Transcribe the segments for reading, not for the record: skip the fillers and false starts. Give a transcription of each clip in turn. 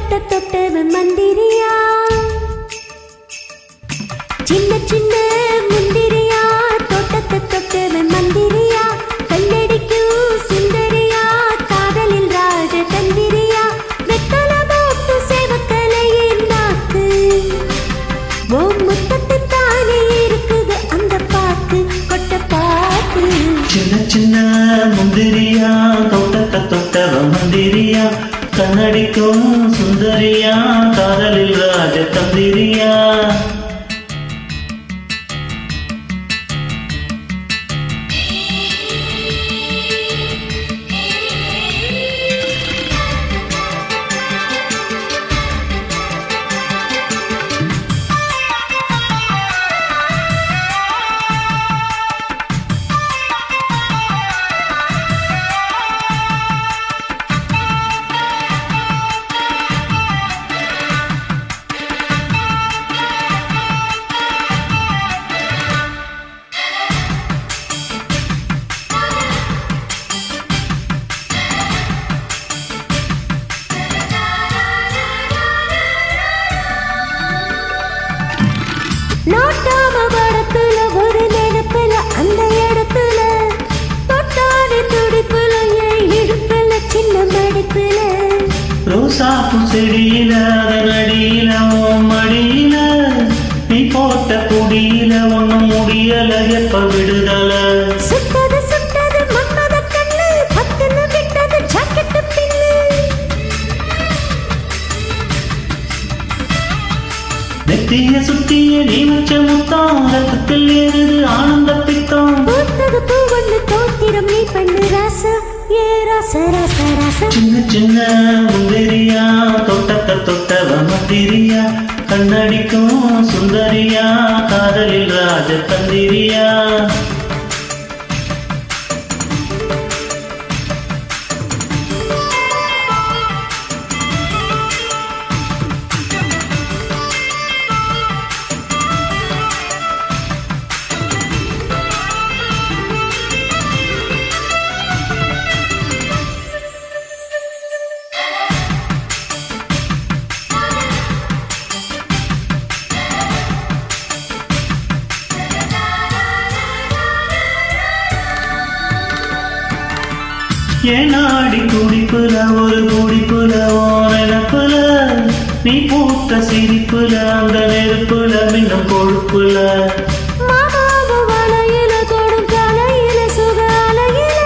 தோட்டத்தை தொட்டவன் மந்திரியா, சின்ன சின்ன முந்திரியா, தோட்டத்தை தொட்டவன் மந்திரியா, கல்லடிக்கும் சுந்தரியா, காதலில் ராஜ தந்திரியா, வெத்தல போட்டு சேவக்கலையின் நாக்கு, ஓ முத்தத்தில் தானே இருக்குது அந்த பாக்கு, கொட்ட பாக்கு. சின்ன சின்ன முந்திரியா, தோட்டத்தை தொட்டவன் மந்திரியா, கண்ணடிக்கும் சுந்தரியா, காதலில் ராஜ தந்திரியா. நோட்டாம படத்துல ஒரு நினைப்புல அந்த இடத்துல தொட்டாடி துடிப்புல என் இடுப்புல சின்ன மடிப்புல ரோசாப்பு செடியில அதன் அடியில உன் மடியில நீ போட்ட குடியில ஒன்னும் முடியல எப்ப விடுதல. சுட்டது சுட்டது மன்மத கண்ணு பத்துன்னு விட்டது ஜாக்கெட்டு பின்னு நெத்திய சுத்திய நீ வச்ச முத்தம் ரத்தத்தில் ஏறுது ஆனந்த பித்தம். பூத்தது பூவண்ணு தோத்திரம் நீ பண்ணு ராசா ஏ ராசா ராசா ராசா. சின்ன சின்ன முந்திரியா, தோட்டத்தை தொட்டவ மந்திரியா, கண்ணடிக்கும் சுந்தரியா, காதலில் ராஜ தந்திரியா. ஏனாடி குடிப்புல ஒரு குடிப்புல ஓ நினப்புல நீ பூத்த சிரிப்புல அந்த நெருப்புல மின்னும் கொழுப்புல. மாமாவு வலையில தொடும் கலையில சுகாலையில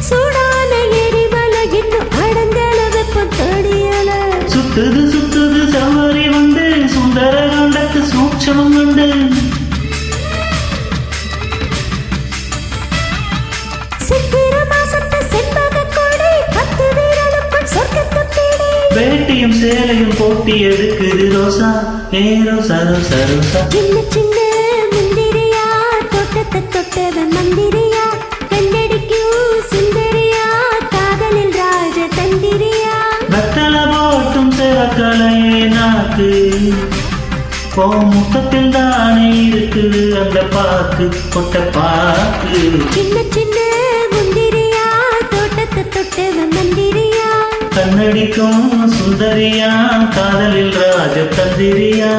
சூடான எரிமல இன்னும் அடங்கல வெப்பம் தடியல. சுத்துது சுத்துது சவாரி வந்து சுந்தர கண்டத்து சூட்சமம் கண்டு வேட்டியும் சேலையும் போட்டி எடுக்குது ரோசா ஏ ரோசா ரோசா ரோசா. சின்ன சின்ன முந்திரியா, தோட்டத்தை தொட்டவன் மந்திரியா, கண்ணடிக்கும் சுந்தரியா, காதலில் ராஜ தந்திரியா. வெத்தல போட்டும் சேவக்கலையே நாக்கு, ஓ முத்தத்தில் தானே இருக்குது அந்த பாக்கு, கொட்ட பாக்கு. சின்ன சின்ன முந்திரியா, தோட்டத்தை தொட்டவன் மந்திரியா, கண்ணடிக்கும் சுந்தரியா, காதலில் ராஜ தந்திரியா.